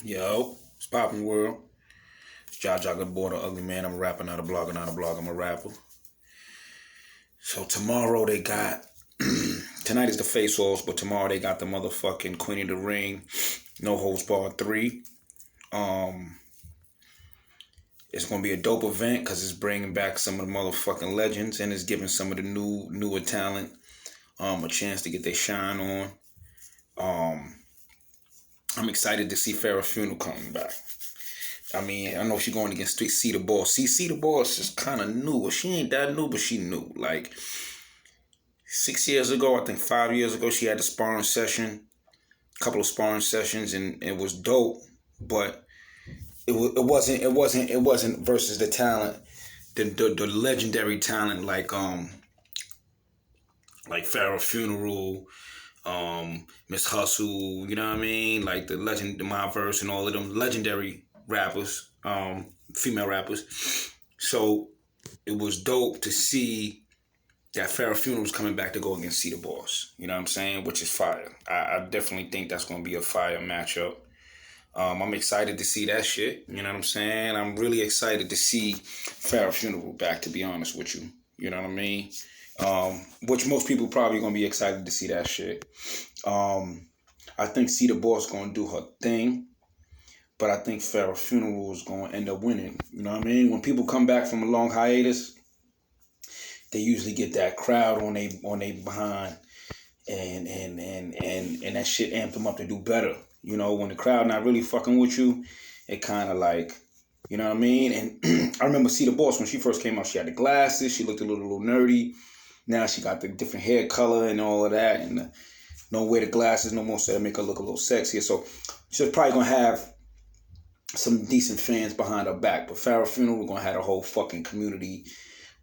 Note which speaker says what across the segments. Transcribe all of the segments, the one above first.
Speaker 1: Yo, it's poppin' world. It's Jaja Gibore the Uglyman. I'm a rapper, not a blogger, not a blogger, I'm a rapper. So tomorrow they got tonight is the face offs, but tomorrow they got the motherfucking Queen of the Ring, No Holds Barred 3. Um it's gonna be a dope event because it's bringing back some of the motherfucking legends and it's giving some of the newer talent a chance to get their shine on. Um I'm excited to see Phara Funeral coming back. I mean, I know she's going against C the Boss. C the Boss is kind of new. She ain't that new, but she new. Like 6 years ago, I think 5 years ago, she had a sparring session, a couple of sparring sessions, and it was dope. But it wasn't versus the talent, the legendary talent like Pharaoh Funeral, Miss Hustle. You know what I mean? Like the legend, My Verse, and all of them legendary rappers, female rappers. So it was dope to see that Pharaoh Funeral was coming back to go against C the Boss. You know what I'm saying? Which is fire. I definitely think that's going to be a fire matchup. I'm excited to see that shit. You know what I'm saying? I'm really excited to see Pharaoh Funeral back, to be honest with you. You know what I mean? Which most people probably going to be excited to see that shit. I think C the Boss going to do her thing. But I think Pharaoh Funeral is going to end up winning. You know what I mean? When people come back from a long hiatus, they usually get that crowd on they behind, and that shit amp them up to do better. You know, when the crowd not really fucking with you, it kind of like, you know what I mean? And I remember C the Boss when she first came out, she had the glasses, she looked a little nerdy. Now she got the different hair color and all of that, and no wear the glasses no more, so that make her look a little sexier. So she's probably gonna have some decent fans behind her back. But Pharaoh Funeral, we're gonna have a whole fucking community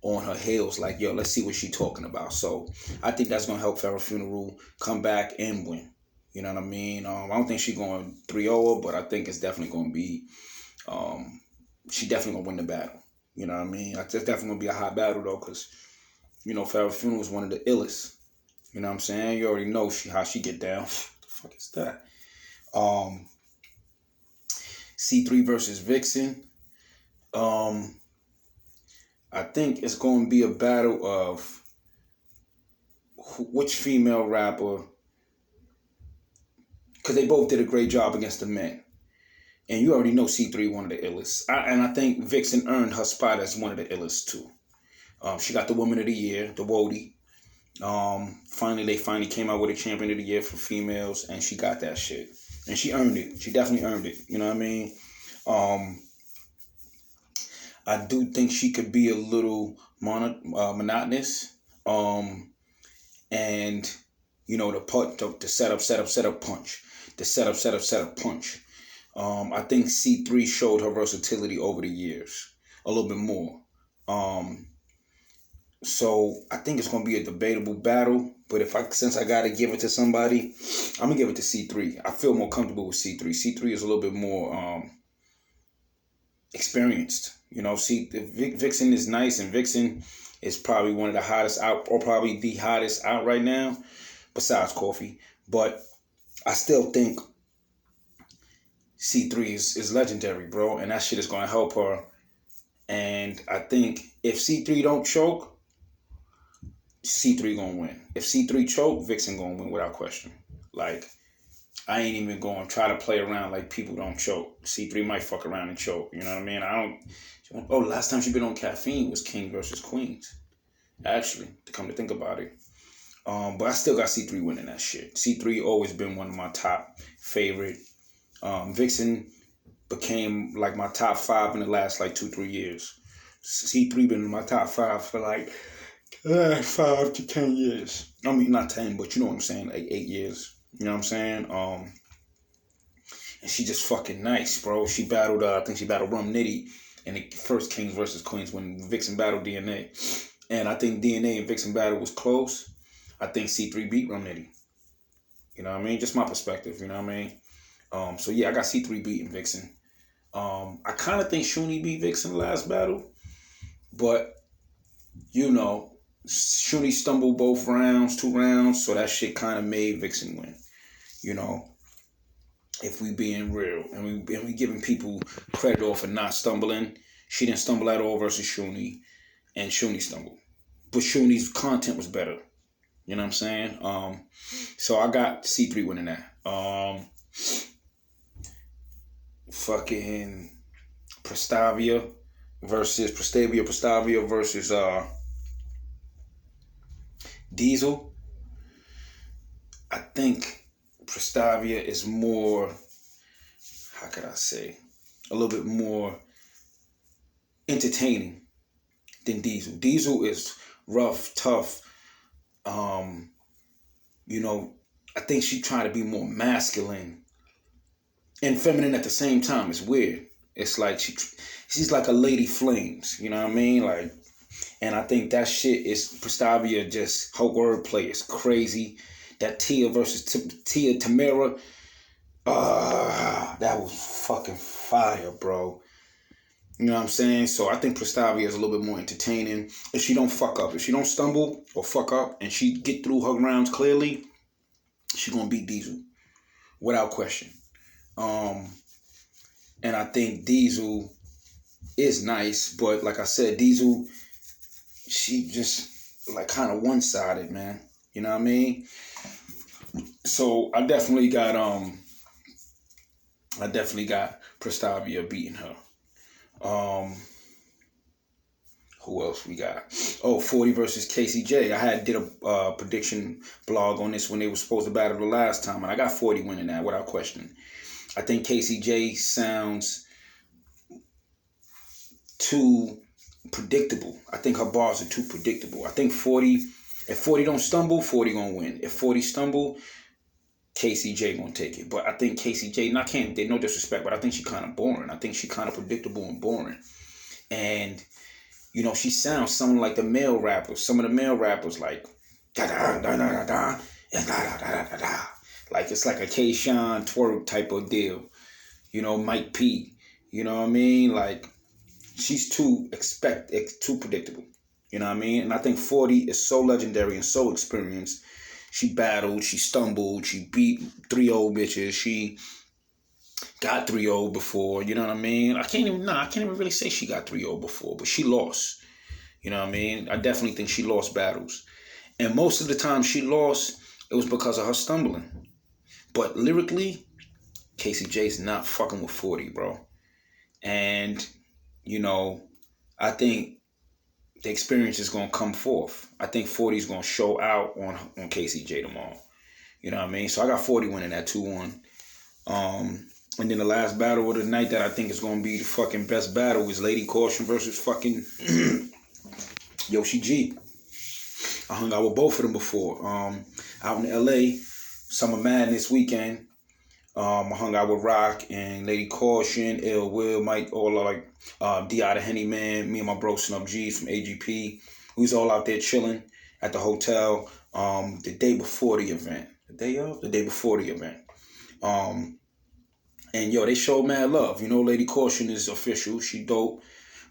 Speaker 1: on her heels, like, yo, let's see what she's talking about. So I think that's gonna help Pharaoh Funeral come back and win. You know what I mean? I don't think she's going 3-0, but I think it's definitely gonna be she definitely gonna win the battle. You know what I mean? It's definitely gonna be a hot battle though, because you know Pharaoh Funeral is one of the illest. You know what I'm saying? You already know how she get down. What the fuck is that? C3 versus Vixen. I think it's going to be a battle of which female rapper, because they both did a great job against the men. And you already know C3 one of the illest. And I think Vixen earned her spot as one of the illest too. She got the Woman of the Year, the WOTY. They finally came out with a Champion of the Year for females, and she got that shit. And she earned it. She definitely earned it. You know what I mean? I do think she could be a little monotonous. And you know, the setup, punch. The setup, punch. I think C3 showed her versatility over the years a little bit more. So I think it's gonna be a debatable battle. But since I gotta give it to somebody, I'm gonna give it to C3. I feel more comfortable with C3. C3 is a little bit more experienced. You know, Vixen is nice, and Vixen is probably one of the hottest out, or probably the hottest out right now, besides Coffee. But I still think C3 is legendary, bro, and that shit is gonna help her. And I think if C3 don't choke, C3 gonna win. If C3 choke, Vixen gonna win without question. Like, I ain't even going to try to play around like people don't choke. C3 might fuck around and choke. You know what I mean? Last time she been on Caffeine was King versus Queens. Actually, to come to think about it. But I still got C3 winning that shit. C3 always been one of my top favorite. Vixen became like my top 5 in the last like 2-3 years. C3 been in my top 5 for like 5 to 10 years. I mean, not 10, but you know what I'm saying, like 8 years. You know what I'm saying? And she just fucking nice, bro. She battled, I think she battled Rum Nitty in the first Kings versus Queens when Vixen battled DNA. And I think DNA and Vixen battle was close. I think C3 beat Rum Nitty. You know what I mean? Just my perspective, you know what I mean? So yeah, I got C3 beating Vixen. I kind of think Shuni beat Vixen the last battle. But, you know, Shuni stumbled both rounds, 2 rounds, so that shit kind of made Vixen win. You know, if we being real and we giving people credit off for not stumbling, she didn't stumble at all versus Shuni, and Shuni stumbled. But Shuni's content was better. You know what I'm saying? So I got C3 winning that. Fucking Pristavia versus Diesel. I think Pristavia is more, how could I say, a little bit more entertaining than Diesel. Diesel is rough, tough. You know, I think she trying to be more masculine and feminine at the same time. It's weird. It's like she's like a Lady Flames. You know what I mean? Like, and I think that shit is Pristavia. Just her wordplay is crazy. That Tia versus Tia Tamara, that was fucking fire, bro. You know what I'm saying? So I think Pristavia is a little bit more entertaining. If she don't fuck up, if she don't stumble or fuck up, and she get through her rounds clearly, she gonna beat Diesel without question. And I think Diesel is nice, but like I said, Diesel, she just like kind of one-sided, man. You know what I mean? So I definitely got Pristavia beating her. Who else we got? 40 versus KCJ. I did a prediction blog on this when they were supposed to battle the last time, and I got 40 winning that without question. I think KCJ sounds too predictable. I think her bars are too predictable. I think 40, if 40 don't stumble, 40 gonna win. If 40 stumble, KCJ gonna take it. But I think KCJ, no disrespect, but I think she kind of boring. I think she kind of predictable and boring. And, you know, she sounds something like the male rappers. Some of the male rappers like, da-da-da-da-da-da, da-da-da-da-da-da. Like, it's like a K-Shine twerk type of deal. You know, Mike P. You know what I mean? Like, she's too predictable. You know what I mean? And I think 40 is so legendary and so experienced. She battled, she stumbled, she beat 3 old bitches. She got 3-0 before, you know what I mean? I can't even really say she got 3-0 before, but she lost. You know what I mean? I definitely think she lost battles. And most of the time she lost, it was because of her stumbling. But lyrically, KCJ's not fucking with 40, bro. And, you know, I think the experience is going to come forth. I think 40 is going to show out on KCJ tomorrow. You know what I mean? So I got 40 winning that 2-1. And then the last battle of the night that I think is going to be the fucking best battle is Lady Caution versus fucking Yoshi G. I hung out with both of them before. Out in LA, Summer Madness weekend. I hung out with Rock and Lady Caution, Ill Will, Mike, all like D.I. the Henny Man, me and my bro Snub G from AGP. We was all out there chilling at the hotel the day before the event. The day before the event. And yo, they showed mad love. You know, Lady Caution is official. She dope.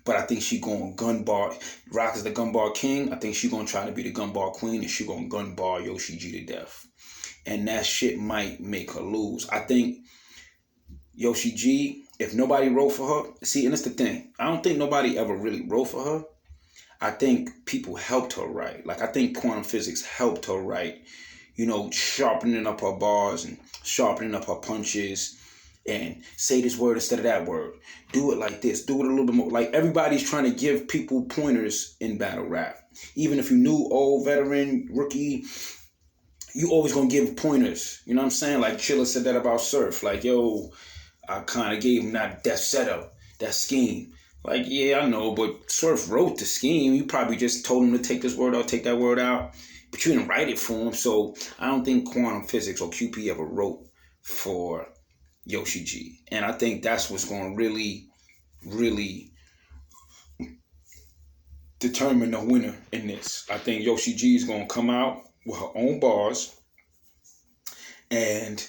Speaker 1: But I think she going gun bar. Rock is the gun bar king. I think she going to try to be the gun bar queen, and she going to gun bar Yoshi G to death. And that shit might make her lose. I think Yoshi G, if nobody wrote for her, see, and that's the thing. I don't think nobody ever really wrote for her. I think people helped her write. Like, I think quantum physics helped her write. You know, sharpening up her bars and sharpening up her punches. And say this word instead of that word. Do it like this. Do it a little bit more. Like, everybody's trying to give people pointers in battle rap. Even if you new, old, veteran, rookie, you always gonna give pointers. You know what I'm saying? Like Chilla said that about Surf. Like, yo, I kind of gave him that setup, that scheme. Like, yeah, I know, but Surf wrote the scheme. You probably just told him to take this word out, take that word out. But you didn't write it for him. So I don't think quantum physics or QP ever wrote for Yoshi G. And I think that's what's going to really, really determine the winner in this. I think Yoshi G is going to come out with her own bars. And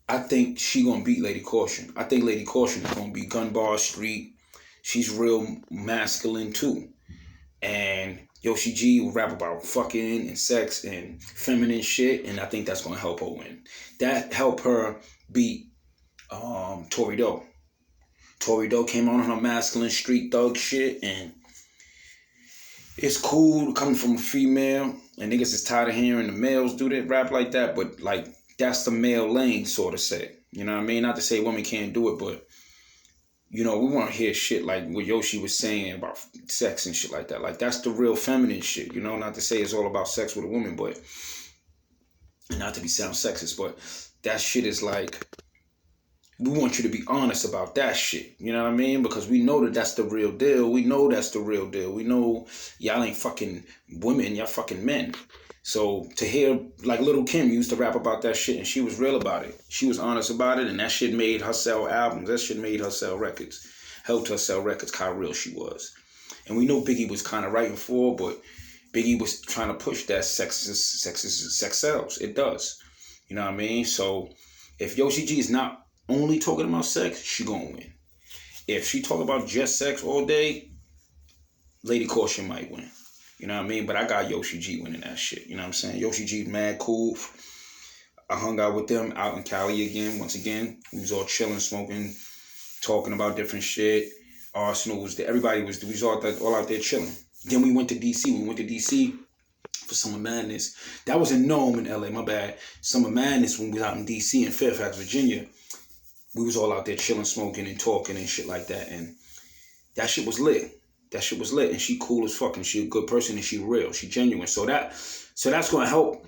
Speaker 1: I think she going to beat Lady Caution. I think Lady Caution is going to be gun bar street. She's real masculine too. And Yoshi G will rap about fucking and sex and feminine shit. And I think that's going to help her win. That help her beat Tori Doe. Tori Doe came on her masculine street thug shit, and it's cool coming from a female, and niggas is tired of hearing the males do that rap like that, but like that's the male lane, sort of say. You know what I mean? Not to say women can't do it, but you know, we want to hear shit like what Yoshi was saying about sex and shit like that. Like that's the real feminine shit, you know. Not to say it's all about sex with a woman, but and not to be sound sexist, but that shit is like, we want you to be honest about that shit. You know what I mean? Because we know that that's the real deal. We know that's the real deal. We know y'all ain't fucking women. Y'all fucking men. So to hear, like Lil' Kim used to rap about that shit and she was real about it. She was honest about it and that shit made her sell albums. That shit made her sell records. Helped her sell records, how real she was. And we know Biggie was kind of writing for her, but Biggie was trying to push that sex sells. It does. You know what I mean? So if Yoshi G is not only talking about sex, she gonna win. If she talk about just sex all day, Lady Caution might win. You know what I mean? But I got Yoshi G winning that shit. You know what I'm saying? Yoshi G mad cool. I hung out with them out in Cali again. Once again, we was all chilling, smoking, talking about different shit. Arsenal was there. Everybody was. We was all out there chilling. Then we went to DC. We went to DC for Summer Madness. That was in Nome in LA. My bad. Summer Madness when we was out in DC in Fairfax, Virginia. We was all out there chilling, smoking, and talking and shit like that. And that shit was lit. That shit was lit. And she cool as fuck. And she a good person and she real. She genuine. So that's going to help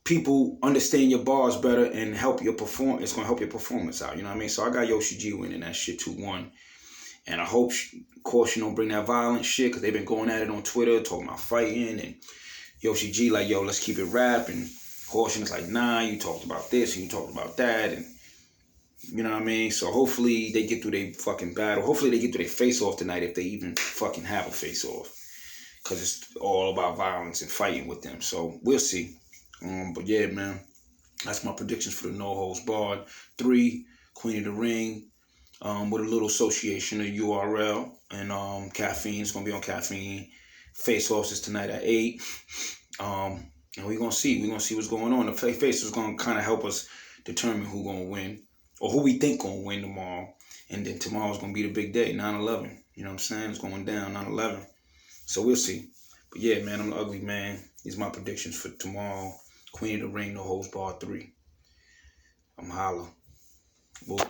Speaker 1: people understand your bars better and help your perform. It's going to help your performance out. You know what I mean? So I got Yoshi G winning that shit 2-1. And I hope, of course, you don't bring that violent shit because they've been going at it on Twitter, talking about fighting. And Yoshi G like, yo, let's keep it rap. And Caution is like, nah, you talked about this and you talked about that. And you know what I mean? So hopefully they get through their fucking battle. Hopefully they get through their face-off tonight if they even fucking have a face-off. Because it's all about violence and fighting with them. So we'll see. But yeah, man. That's my predictions for the No Holds Barred. 3, Queen of the Ring. With a little association of URL. And Caffeine is going to be on Caffeine. Face-offs is tonight at 8. And we're going to see. We're going to see what's going on. The face is going to kind of help us determine who's going to win. Or who we think gonna win tomorrow. And then tomorrow's gonna be the big day, 9/11. You know what I'm saying? It's going down, 9/11. So we'll see. But yeah, man, I'm the ugly man. These are my predictions for tomorrow. Queen of the Ring, No Holds Barred 3. I'm holla. Whoa.